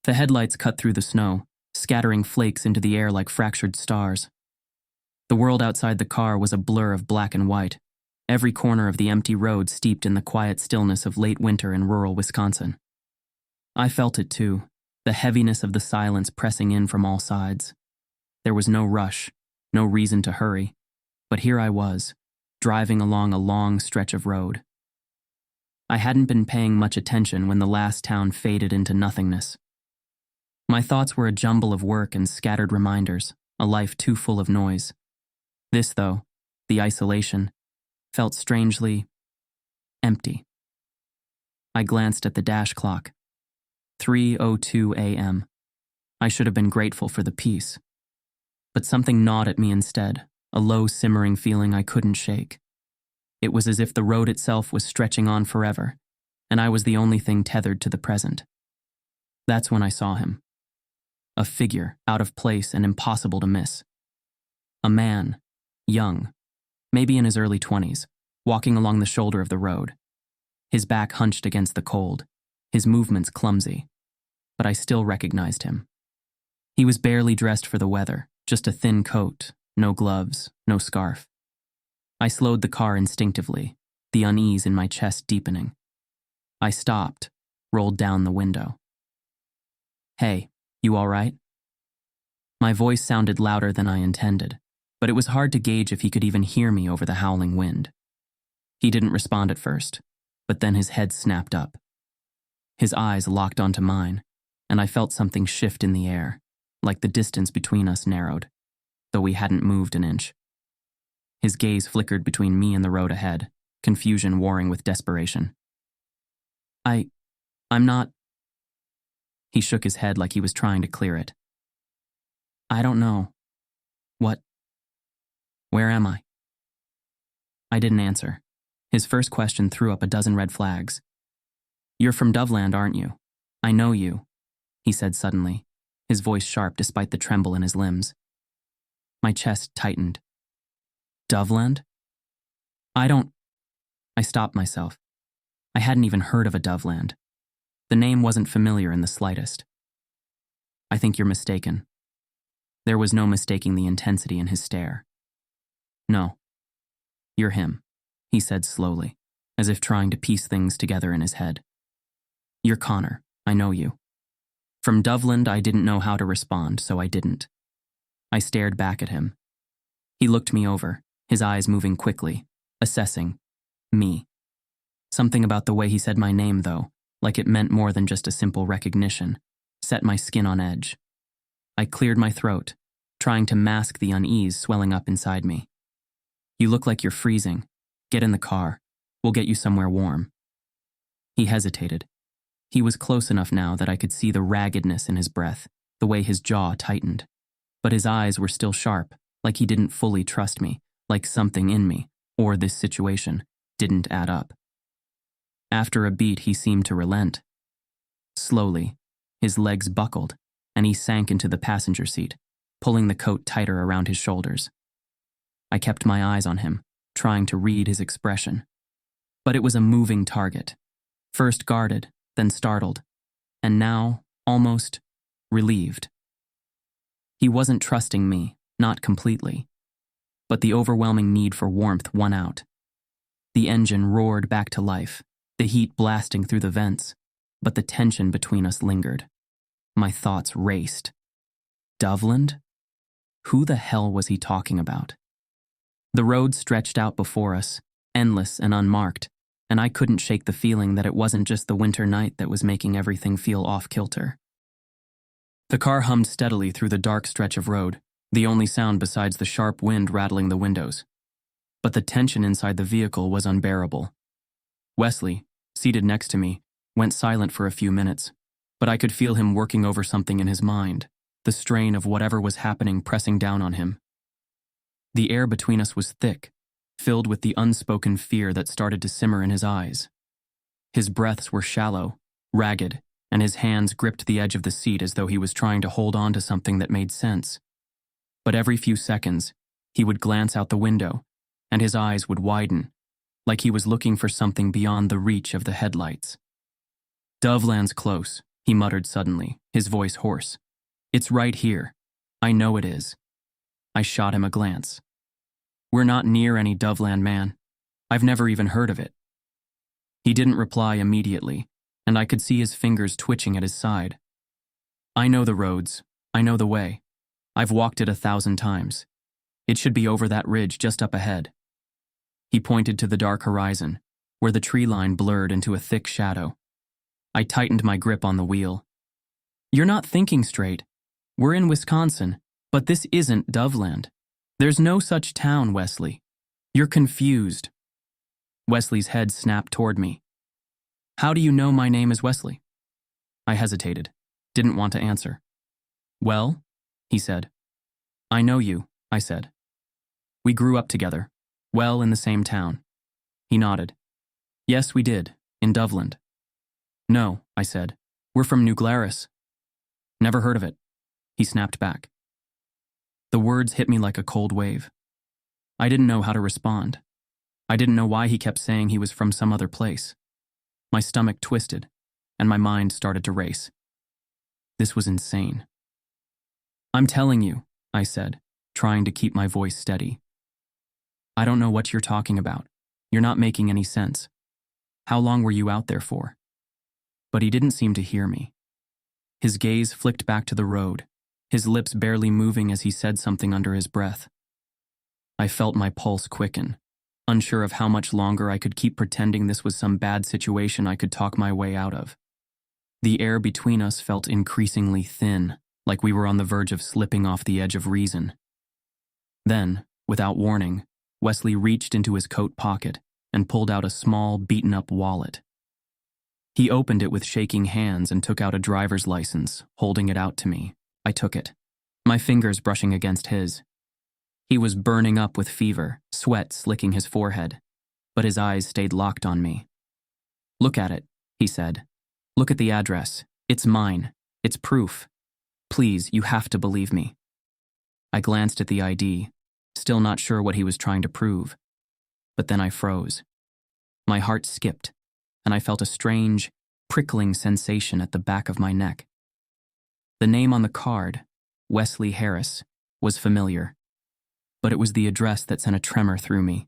The headlights cut through the snow, scattering flakes into the air like fractured stars. The world outside the car was a blur of black and white, every corner of the empty road steeped in the quiet stillness of late winter in rural Wisconsin. I felt it too, the heaviness of the silence pressing in from all sides. There was no rush, no reason to hurry, but here I was, driving along a long stretch of road. I hadn't been paying much attention when the last town faded into nothingness. My thoughts were a jumble of work and scattered reminders, a life too full of noise. This, though, the isolation, felt strangely empty. I glanced at the dash clock. 3:02 a.m. I should have been grateful for the peace. But something gnawed at me instead, a low simmering feeling I couldn't shake. It was as if the road itself was stretching on forever, and I was the only thing tethered to the present. That's when I saw him. A figure, out of place and impossible to miss. A man, young, maybe in his early 20s, walking along the shoulder of the road. His back hunched against the cold, his movements clumsy, but I still recognized him. He was barely dressed for the weather, just a thin coat, no gloves, no scarf. I slowed the car instinctively, the unease in my chest deepening. I stopped, rolled down the window. "Hey, you all right?" My voice sounded louder than I intended, but it was hard to gauge if he could even hear me over the howling wind. He didn't respond at first, but then his head snapped up. His eyes locked onto mine, and I felt something shift in the air, like the distance between us narrowed, though we hadn't moved an inch. His gaze flickered between me and the road ahead, confusion warring with desperation. I'm not..." He shook his head like he was trying to clear it. "I don't know. What? Where am I?" I didn't answer. His first question threw up a dozen red flags. "You're from Doveland, aren't you? I know you," he said suddenly, his voice sharp despite the tremble in his limbs. My chest tightened. "Doveland? I stopped myself. I hadn't even heard of a Doveland. The name wasn't familiar in the slightest. "I think you're mistaken." There was no mistaking the intensity in his stare. "No. You're him," he said slowly, as if trying to piece things together in his head. "You're Connor. I know you." From Doveland, I didn't know how to respond, so I didn't. I stared back at him. He looked me over, his eyes moving quickly, assessing me. Something about the way he said my name, though, like it meant more than just a simple recognition, set my skin on edge. I cleared my throat, trying to mask the unease swelling up inside me. "You look like you're freezing. Get in the car. We'll get you somewhere warm." He hesitated. He was close enough now that I could see the raggedness in his breath, the way his jaw tightened. But his eyes were still sharp, like he didn't fully trust me, like something in me, or this situation, didn't add up. After a beat, he seemed to relent. Slowly, his legs buckled, and he sank into the passenger seat, pulling the coat tighter around his shoulders. I kept my eyes on him, trying to read his expression. But it was a moving target, first guarded, then startled, and now almost relieved. He wasn't trusting me, not completely, but the overwhelming need for warmth won out. The engine roared back to life, the heat blasting through the vents, but the tension between us lingered. My thoughts raced. Doveland? Who the hell was he talking about? The road stretched out before us, endless and unmarked, and I couldn't shake the feeling that it wasn't just the winter night that was making everything feel off-kilter. The car hummed steadily through the dark stretch of road, the only sound besides the sharp wind rattling the windows. But the tension inside the vehicle was unbearable. Wesley, seated next to me, went silent for a few minutes, but I could feel him working over something in his mind, the strain of whatever was happening pressing down on him. The air between us was thick, filled with the unspoken fear that started to simmer in his eyes. His breaths were shallow, ragged, and his hands gripped the edge of the seat as though he was trying to hold on to something that made sense. But every few seconds, he would glance out the window, and his eyes would widen, like he was looking for something beyond the reach of the headlights. "Doveland's close," he muttered suddenly, his voice hoarse. It's right here. I know it is. I shot him a glance. We're not near any Doveland, man. I've never even heard of it. He didn't reply immediately, and I could see his fingers twitching at his side. I know the roads. I know the way. I've walked it 1,000 times. It should be over that ridge just up ahead. He pointed to the dark horizon, where the tree line blurred into a thick shadow. I tightened my grip on the wheel. You're not thinking straight. We're in Wisconsin, but this isn't Doveland. There's no such town, Wesley. You're confused. Wesley's head snapped toward me. How do you know my name is Wesley? I hesitated, didn't want to answer. Well, he said. I know you, I said. We grew up together, well in the same town. He nodded. Yes, we did, in Doveland. No, I said. We're from New Glarus. Never heard of it. He snapped back. The words hit me like a cold wave. I didn't know how to respond. I didn't know why he kept saying he was from some other place. My stomach twisted, and my mind started to race. This was insane. I'm telling you, I said, trying to keep my voice steady. I don't know what you're talking about. You're not making any sense. How long were you out there for? But he didn't seem to hear me. His gaze flicked back to the road, his lips barely moving as he said something under his breath. I felt my pulse quicken, unsure of how much longer I could keep pretending this was some bad situation I could talk my way out of. The air between us felt increasingly thin, like we were on the verge of slipping off the edge of reason. Then, without warning, Wesley reached into his coat pocket and pulled out a small, beaten-up wallet. He opened it with shaking hands and took out a driver's license, holding it out to me. I took it, my fingers brushing against his. He was burning up with fever, sweat slicking his forehead, but his eyes stayed locked on me. Look at it, he said. Look at the address. It's mine. It's proof. Please, you have to believe me. I glanced at the ID, still not sure what he was trying to prove. But then I froze. My heart skipped, and I felt a strange, prickling sensation at the back of my neck. The name on the card, Wesley Harris, was familiar, but it was the address that sent a tremor through me.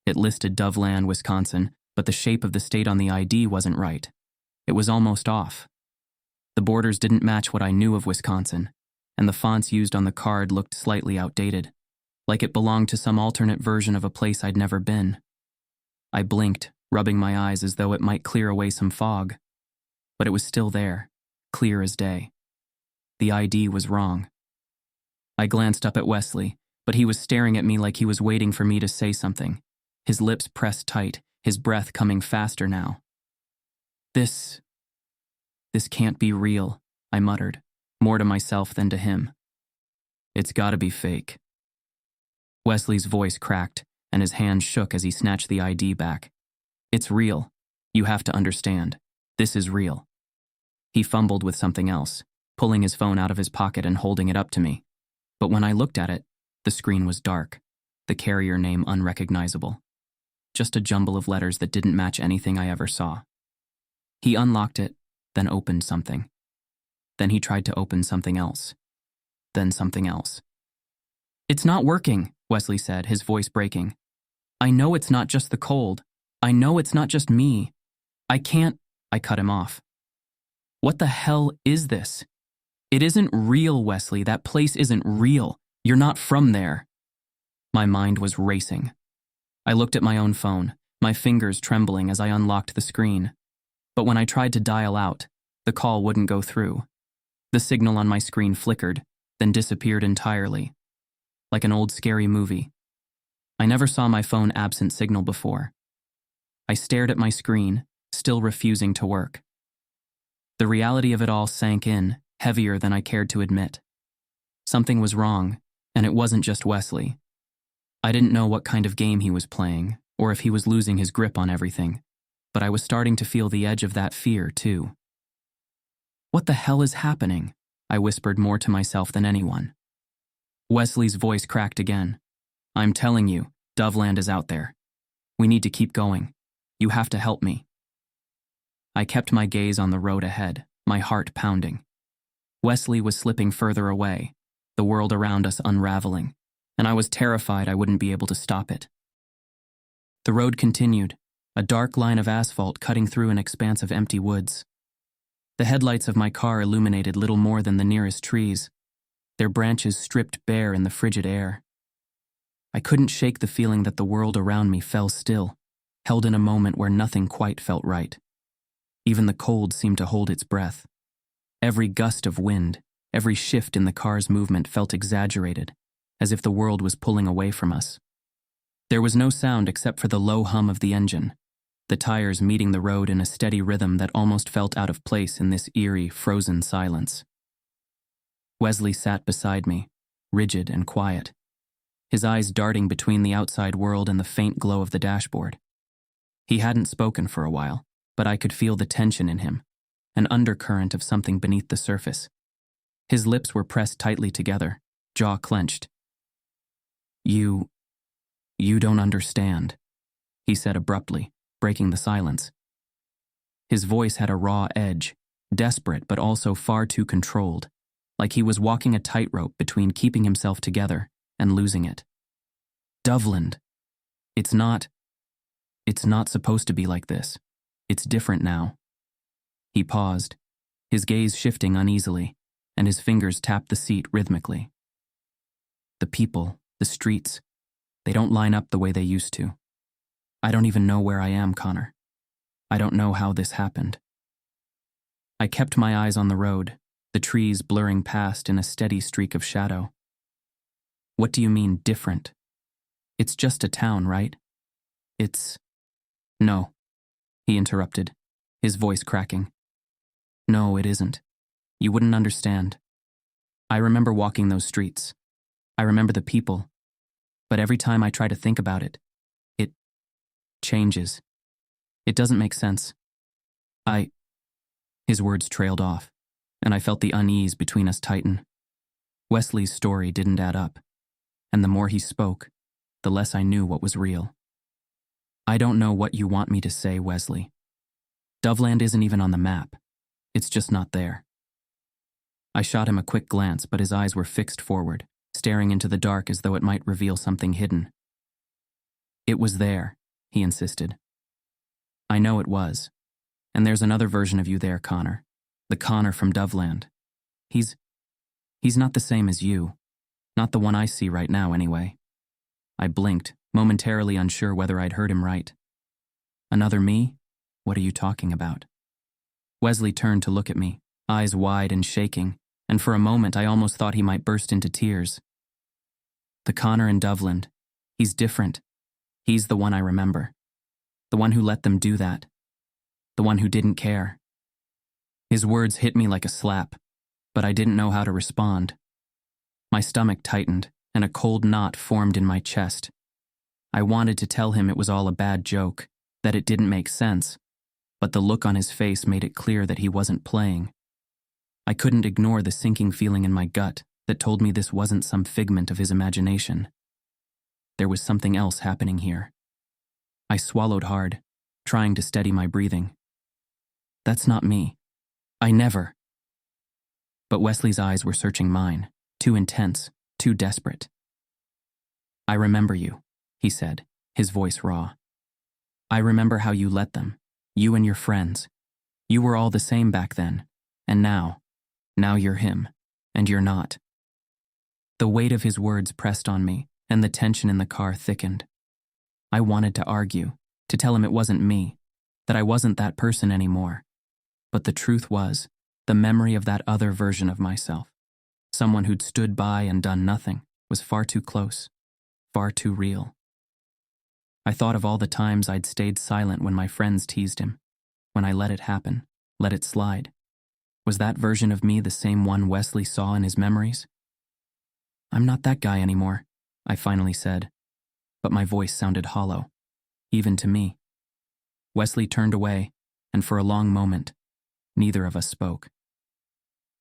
It listed Doveland, Wisconsin, but the shape of the state on the ID wasn't right. It was almost off. The borders didn't match what I knew of Wisconsin, and the fonts used on the card looked slightly outdated, like it belonged to some alternate version of a place I'd never been. I blinked, rubbing my eyes as though it might clear away some fog. But it was still there, clear as day. The ID was wrong. I glanced up at Wesley, but he was staring at me like he was waiting for me to say something, his lips pressed tight, his breath coming faster now. This can't be real, I muttered, more to myself than to him. It's gotta be fake. Wesley's voice cracked, and his hand shook as he snatched the ID back. It's real. You have to understand. This is real. He fumbled with something else, pulling his phone out of his pocket and holding it up to me. But when I looked at it, the screen was dark, the carrier name unrecognizable. Just a jumble of letters that didn't match anything I ever saw. He unlocked it, then opened something. Then he tried to open something else. Then something else. It's not working, Wesley said, his voice breaking. I know it's not just the cold. I know it's not just me. I can't. I cut him off. What the hell is this? It isn't real, Wesley. That place isn't real. You're not from there. My mind was racing. I looked at my own phone, my fingers trembling as I unlocked the screen. But when I tried to dial out, the call wouldn't go through. The signal on my screen flickered, then disappeared entirely. Like an old scary movie. I never saw my phone absent signal before. I stared at my screen, still refusing to work. The reality of it all sank in, heavier than I cared to admit. Something was wrong, and it wasn't just Wesley. I didn't know what kind of game he was playing, or if he was losing his grip on everything, but I was starting to feel the edge of that fear, too. What the hell is happening? I whispered more to myself than anyone. Wesley's voice cracked again. I'm telling you, Doveland is out there. We need to keep going. You have to help me. I kept my gaze on the road ahead, my heart pounding. Wesley was slipping further away, the world around us unraveling, and I was terrified I wouldn't be able to stop it. The road continued, a dark line of asphalt cutting through an expanse of empty woods. The headlights of my car illuminated little more than the nearest trees, their branches stripped bare in the frigid air. I couldn't shake the feeling that the world around me fell still, held in a moment where nothing quite felt right. Even the cold seemed to hold its breath. Every gust of wind, every shift in the car's movement felt exaggerated, as if the world was pulling away from us. There was no sound except for the low hum of the engine, the tires meeting the road in a steady rhythm that almost felt out of place in this eerie, frozen silence. Wesley sat beside me, rigid and quiet, his eyes darting between the outside world and the faint glow of the dashboard. He hadn't spoken for a while, but I could feel the tension in him, an undercurrent of something beneath the surface. His lips were pressed tightly together, jaw clenched. You don't understand," he said abruptly, breaking the silence. His voice had a raw edge, desperate but also far too controlled, like he was walking a tightrope between keeping himself together and losing it. "Doveland, it's not supposed to be like this. It's different now." He paused, his gaze shifting uneasily, and his fingers tapped the seat rhythmically. "The people, the streets, they don't line up the way they used to. I don't even know where I am, Connor. I don't know how this happened." I kept my eyes on the road, the trees blurring past in a steady streak of shadow. "What do you mean, different? It's just a town, right? It's..." "No," he interrupted, his voice cracking. "No, it isn't. You wouldn't understand. I remember walking those streets. I remember the people. But every time I try to think about it, it changes. It doesn't make sense. His words trailed off, and I felt the unease between us tighten. Wesley's story didn't add up, and the more he spoke, the less I knew what was real. "I don't know what you want me to say, Wesley. Doveland isn't even on the map. It's just not there." I shot him a quick glance, but his eyes were fixed forward, staring into the dark as though it might reveal something hidden. "It was there," he insisted. "I know it was. And there's another version of you there, Connor. The Connor from Doveland. He's not the same as you. Not the one I see right now, anyway." I blinked, momentarily unsure whether I'd heard him right. "Another me? What are you talking about?" Wesley turned to look at me, eyes wide and shaking, and for a moment I almost thought he might burst into tears. "The Connor in Doveland. He's different. He's the one I remember. The one who let them do that. The one who didn't care." His words hit me like a slap, but I didn't know how to respond. My stomach tightened, and a cold knot formed in my chest. I wanted to tell him it was all a bad joke, that it didn't make sense, but the look on his face made it clear that he wasn't playing. I couldn't ignore the sinking feeling in my gut that told me this wasn't some figment of his imagination. There was something else happening here. I swallowed hard, trying to steady my breathing. "That's not me. I never..." But Wesley's eyes were searching mine, too intense, too desperate. "I remember you," he said, his voice raw. "I remember how you let them, you and your friends. You were all the same back then, and now you're him, and you're not." The weight of his words pressed on me, and the tension in the car thickened. I wanted to argue, to tell him it wasn't me, that I wasn't that person anymore. But the truth was, the memory of that other version of myself, someone who'd stood by and done nothing, was far too close, far too real. I thought of all the times I'd stayed silent when my friends teased him, when I let it happen, let it slide. Was that version of me the same one Wesley saw in his memories? "I'm not that guy anymore," I finally said, but my voice sounded hollow, even to me. Wesley turned away, and for a long moment, neither of us spoke.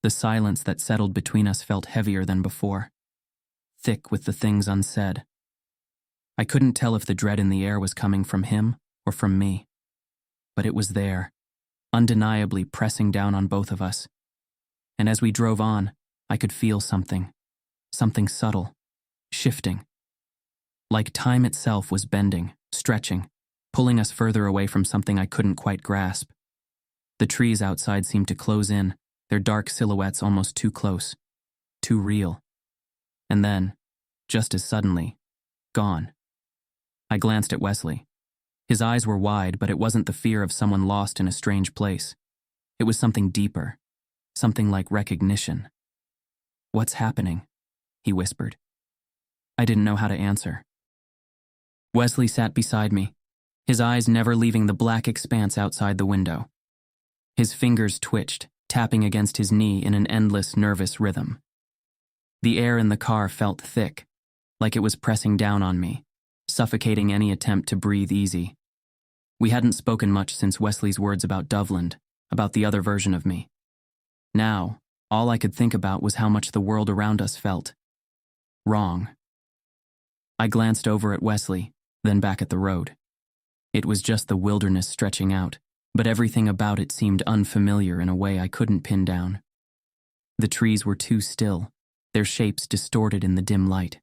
The silence that settled between us felt heavier than before, thick with the things unsaid. I couldn't tell if the dread in the air was coming from him or from me, but it was there, undeniably pressing down on both of us. And as we drove on, I could feel something subtle, shifting. Like time itself was bending, stretching, pulling us further away from something I couldn't quite grasp. The trees outside seemed to close in, their dark silhouettes almost too close, too real. And then, just as suddenly, gone. I glanced at Wesley. His eyes were wide, but it wasn't the fear of someone lost in a strange place. It was something deeper, something like recognition. "What's happening?" he whispered. I didn't know how to answer. Wesley sat beside me, his eyes never leaving the black expanse outside the window. His fingers twitched, tapping against his knee in an endless, nervous rhythm. The air in the car felt thick, like it was pressing down on me, suffocating any attempt to breathe easy. We hadn't spoken much since Wesley's words about Doveland, about the other version of me. Now, all I could think about was how much the world around us felt wrong. I glanced over at Wesley, then back at the road. It was just the wilderness stretching out, but everything about it seemed unfamiliar in a way I couldn't pin down. The trees were too still, their shapes distorted in the dim light.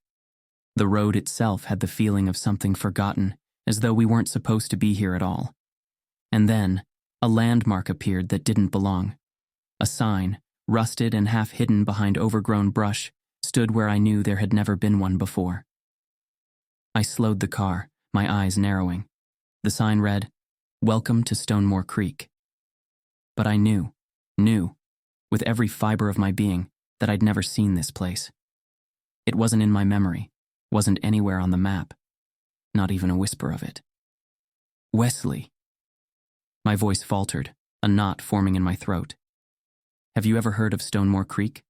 The road itself had the feeling of something forgotten, as though we weren't supposed to be here at all. And then, a landmark appeared that didn't belong. A sign, rusted and half hidden behind overgrown brush, stood where I knew there had never been one before. I slowed the car, my eyes narrowing. The sign read, "Welcome to Stonemore Creek." But I knew, with every fiber of my being, that I'd never seen this place. It wasn't in my memory, wasn't anywhere on the map, not even a whisper of it. "Wesley." My voice faltered, a knot forming in my throat. "Have you ever heard of Stonemore Creek?"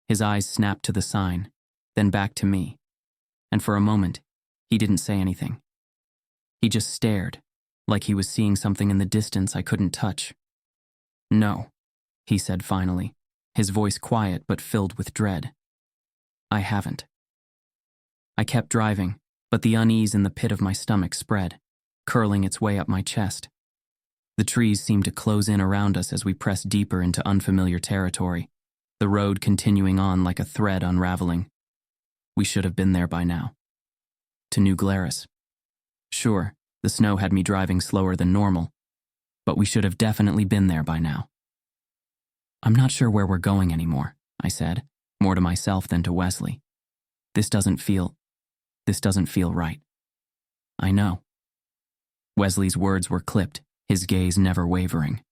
His eyes snapped to the sign, then back to me, and for a moment, he didn't say anything. He just stared, like he was seeing something in the distance I couldn't touch. "No," he said finally, his voice quiet but filled with dread. "I haven't." I kept driving, but the unease in the pit of my stomach spread, curling its way up my chest. The trees seemed to close in around us as we pressed deeper into unfamiliar territory, the road continuing on like a thread unraveling. We should have been there by now. To New Glarus. Sure, the snow had me driving slower than normal, but we should have definitely been there by now. "I'm not sure where we're going anymore," I said, more to myself than to Wesley. This doesn't feel right." "I know." Wesley's words were clipped, his gaze never wavering.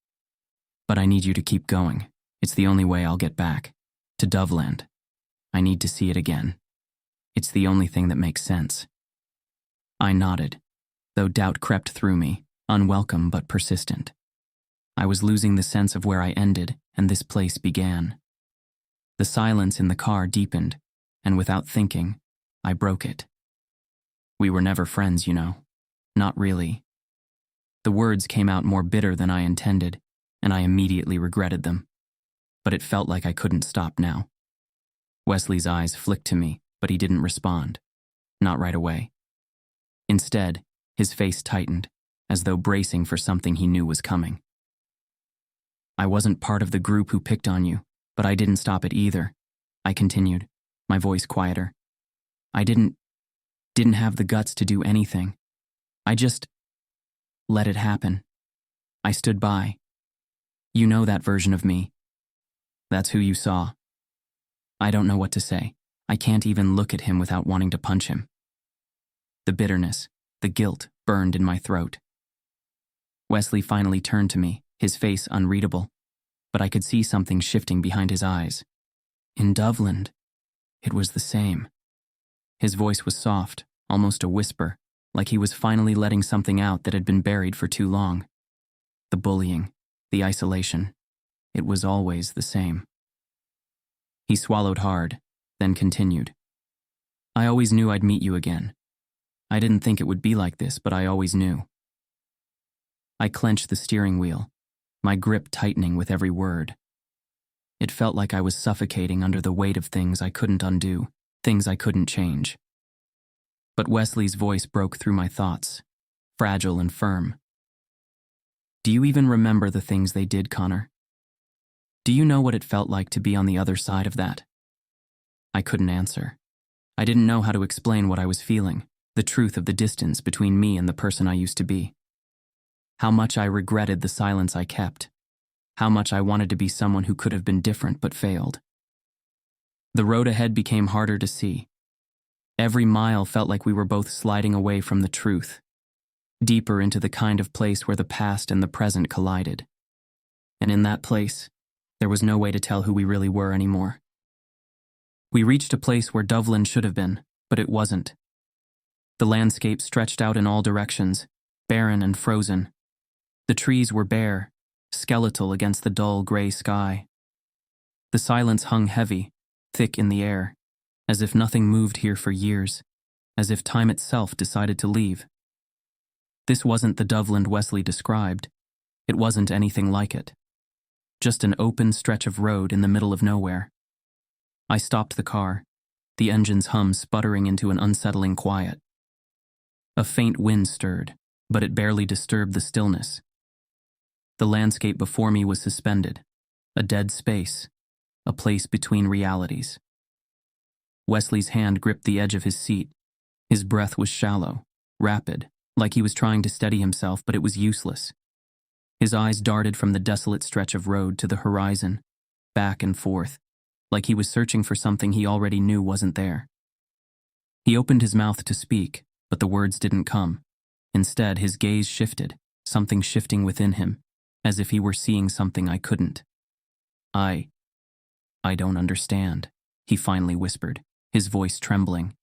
"But I need you to keep going. It's the only way I'll get back. To Doveland. I need to see it again. It's the only thing that makes sense." I nodded, though doubt crept through me, unwelcome but persistent. I was losing the sense of where I ended and this place began. The silence in the car deepened, and without thinking, I broke it. "We were never friends, you know. Not really." The words came out more bitter than I intended, and I immediately regretted them. But it felt like I couldn't stop now. Wesley's eyes flicked to me, but he didn't respond. Not right away. Instead, his face tightened, as though bracing for something he knew was coming. "I wasn't part of the group who picked on you, but I didn't stop it either," I continued, my voice quieter. "I didn't have the guts to do anything. I just let it happen. I stood by. You know that version of me. That's who you saw. I don't know what to say. I can't even look at him without wanting to punch him." The bitterness, the guilt burned in my throat. Wesley finally turned to me, his face unreadable, but I could see something shifting behind his eyes. "In Doveland, it was the same." His voice was soft, almost a whisper, like he was finally letting something out that had been buried for too long. The bullying, the isolation, it was always the same. He swallowed hard, then continued. "I always knew I'd meet you again. I didn't think it would be like this, but I always knew." I clenched the steering wheel, my grip tightening with every word. It felt like I was suffocating under the weight of things I couldn't undo, things I couldn't change. But Wesley's voice broke through my thoughts, fragile and firm. Do you even remember the things they did, Connor? Do you know what it felt like to be on the other side of that? I couldn't answer. I didn't know how to explain what I was feeling, the truth of the distance between me and the person I used to be. How much I regretted the silence I kept. How much I wanted to be someone who could have been different but failed. The road ahead became harder to see. Every mile felt like we were both sliding away from the truth, deeper into the kind of place where the past and the present collided. And in that place, there was no way to tell who we really were anymore. We reached a place where Doveland should have been, but it wasn't. The landscape stretched out in all directions, barren and frozen. The trees were bare, skeletal against the dull gray sky. The silence hung heavy, thick in the air, as if nothing moved here for years, as if time itself decided to leave. This wasn't the Doveland Wesley described. It wasn't anything like it. Just an open stretch of road in the middle of nowhere. I stopped the car, the engine's hum sputtering into an unsettling quiet. A faint wind stirred, but it barely disturbed the stillness. The landscape before me was suspended, a dead space, a place between realities. Wesley's hand gripped the edge of his seat. His breath was shallow, rapid, like he was trying to steady himself, but it was useless. His eyes darted from the desolate stretch of road to the horizon, back and forth, like he was searching for something he already knew wasn't there. He opened his mouth to speak, but the words didn't come. Instead, his gaze shifted, something shifting within him, as if he were seeing something I couldn't. I don't understand, he finally whispered, his voice trembling.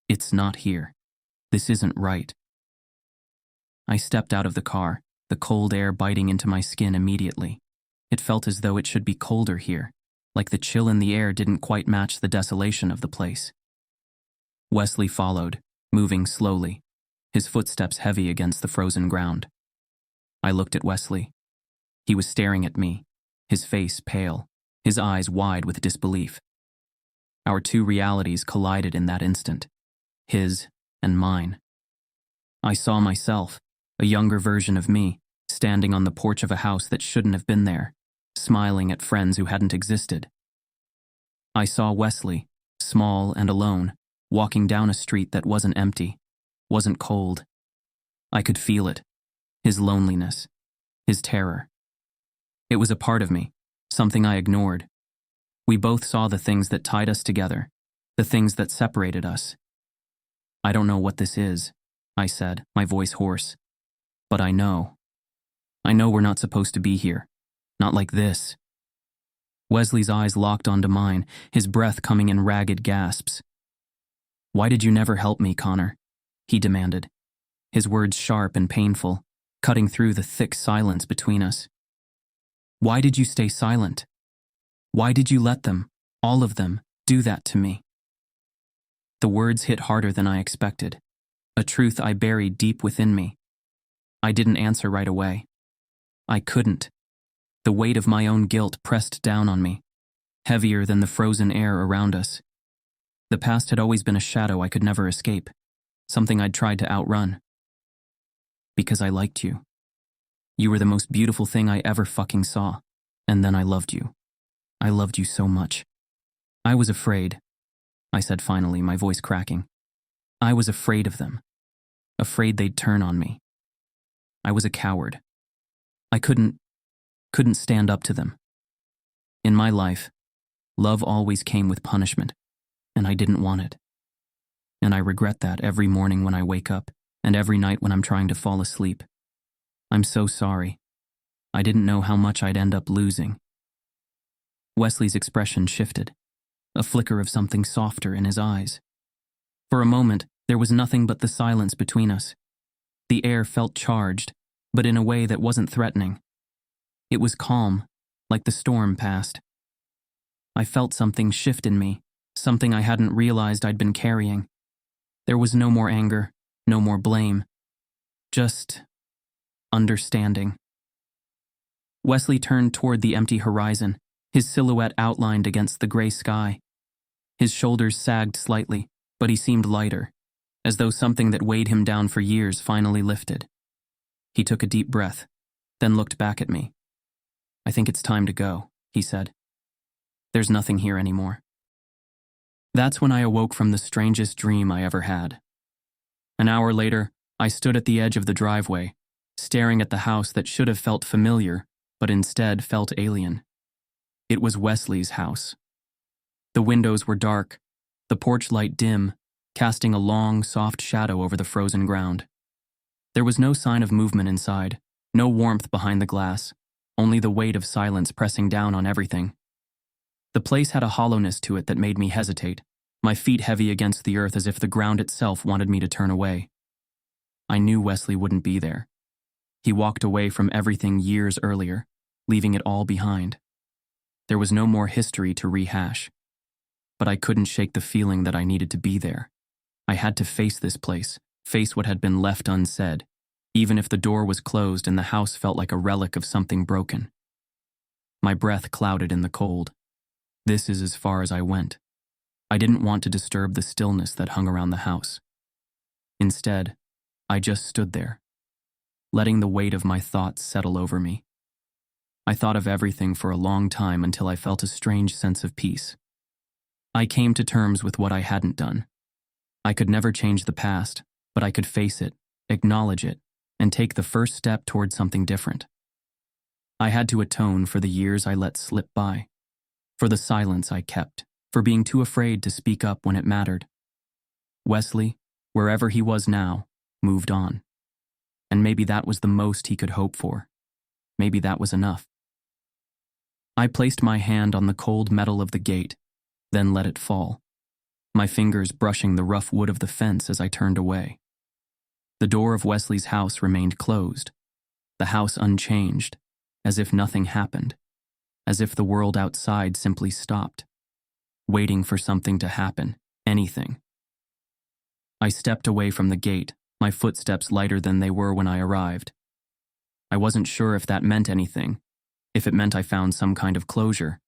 It's not here. This isn't right. I stepped out of the car, the cold air biting into my skin immediately. It felt as though it should be colder here, like the chill in the air didn't quite match the desolation of the place. Wesley followed, moving slowly, his footsteps heavy against the frozen ground. I looked at Wesley. He was staring at me, his face pale, his eyes wide with disbelief. Our two realities collided in that instant, his and mine. I saw myself, a younger version of me, standing on the porch of a house that shouldn't have been there, smiling at friends who hadn't existed. I saw Wesley, small and alone, walking down a street that wasn't empty, wasn't cold. I could feel it, his loneliness, his terror. It was a part of me, something I ignored. We both saw the things that tied us together, the things that separated us. I don't know what this is, I said, my voice hoarse. But I know. I know we're not supposed to be here. Not like this. Wesley's eyes locked onto mine, his breath coming in ragged gasps. Why did you never help me, Connor? He demanded, his words sharp and painful, cutting through the thick silence between us. Why did you stay silent? Why did you let them, all of them, do that to me? The words hit harder than I expected, a truth I buried deep within me. I didn't answer right away. I couldn't. The weight of my own guilt pressed down on me, heavier than the frozen air around us. The past had always been a shadow I could never escape, something I'd tried to outrun. Because I liked you. You were the most beautiful thing I ever fucking saw, and then I loved you. I loved you so much. I was afraid, I said finally, my voice cracking. I was afraid of them. Afraid they'd turn on me. I was a coward. I couldn't stand up to them. In my life, love always came with punishment, and I didn't want it. And I regret that every morning when I wake up, and every night when I'm trying to fall asleep. I'm so sorry. I didn't know how much I'd end up losing. Wesley's expression shifted, a flicker of something softer in his eyes. For a moment, there was nothing but the silence between us. The air felt charged, but in a way that wasn't threatening. It was calm, like the storm passed. I felt something shift in me, something I hadn't realized I'd been carrying. There was no more anger, no more blame. Just understanding. Wesley turned toward the empty horizon, his silhouette outlined against the gray sky. His shoulders sagged slightly, but he seemed lighter, as though something that weighed him down for years finally lifted. He took a deep breath, then looked back at me. "I think it's time to go," he said. "There's nothing here anymore." That's when I awoke from the strangest dream I ever had. An hour later, I stood at the edge of the driveway, staring at the house that should have felt familiar, but instead felt alien. It was Wesley's house. The windows were dark, the porch light dim, casting a long, soft shadow over the frozen ground. There was no sign of movement inside, no warmth behind the glass, only the weight of silence pressing down on everything. The place had a hollowness to it that made me hesitate, my feet heavy against the earth as if the ground itself wanted me to turn away. I knew Wesley wouldn't be there. He walked away from everything years earlier, leaving it all behind. There was no more history to rehash. But I couldn't shake the feeling that I needed to be there. I had to face this place, face what had been left unsaid, even if the door was closed and the house felt like a relic of something broken. My breath clouded in the cold. This is as far as I went. I didn't want to disturb the stillness that hung around the house. Instead, I just stood there, letting the weight of my thoughts settle over me. I thought of everything for a long time until I felt a strange sense of peace. I came to terms with what I hadn't done. I could never change the past, but I could face it, acknowledge it, and take the first step toward something different. I had to atone for the years I let slip by, for the silence I kept, for being too afraid to speak up when it mattered. Wesley, wherever he was now, moved on. And maybe that was the most he could hope for. Maybe that was enough. I placed my hand on the cold metal of the gate, then let it fall, my fingers brushing the rough wood of the fence as I turned away. The door of Wesley's house remained closed, the house unchanged, as if nothing happened, as if the world outside simply stopped, waiting for something to happen, anything. I stepped away from the gate, my footsteps lighter than they were when I arrived. I wasn't sure if that meant anything, if it meant I found some kind of closure,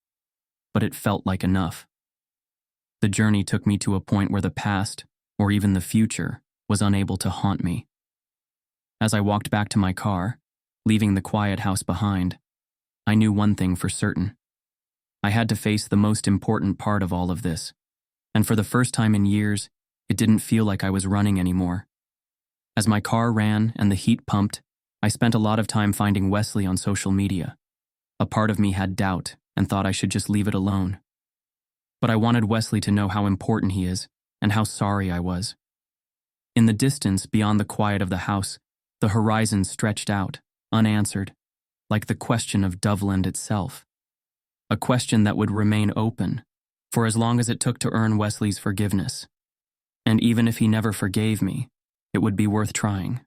but it felt like enough. The journey took me to a point where the past, or even the future, was unable to haunt me. As I walked back to my car, leaving the quiet house behind, I knew one thing for certain. I had to face the most important part of all of this, and for the first time in years, it didn't feel like I was running anymore. As my car ran and the heat pumped, I spent a lot of time finding Wesley on social media. A part of me had doubt and thought I should just leave it alone. But I wanted Wesley to know how important he is and how sorry I was. In the distance beyond the quiet of the house, the horizon stretched out, unanswered, like the question of Doveland itself. A question that would remain open for as long as it took to earn Wesley's forgiveness. And even if he never forgave me, it would be worth trying.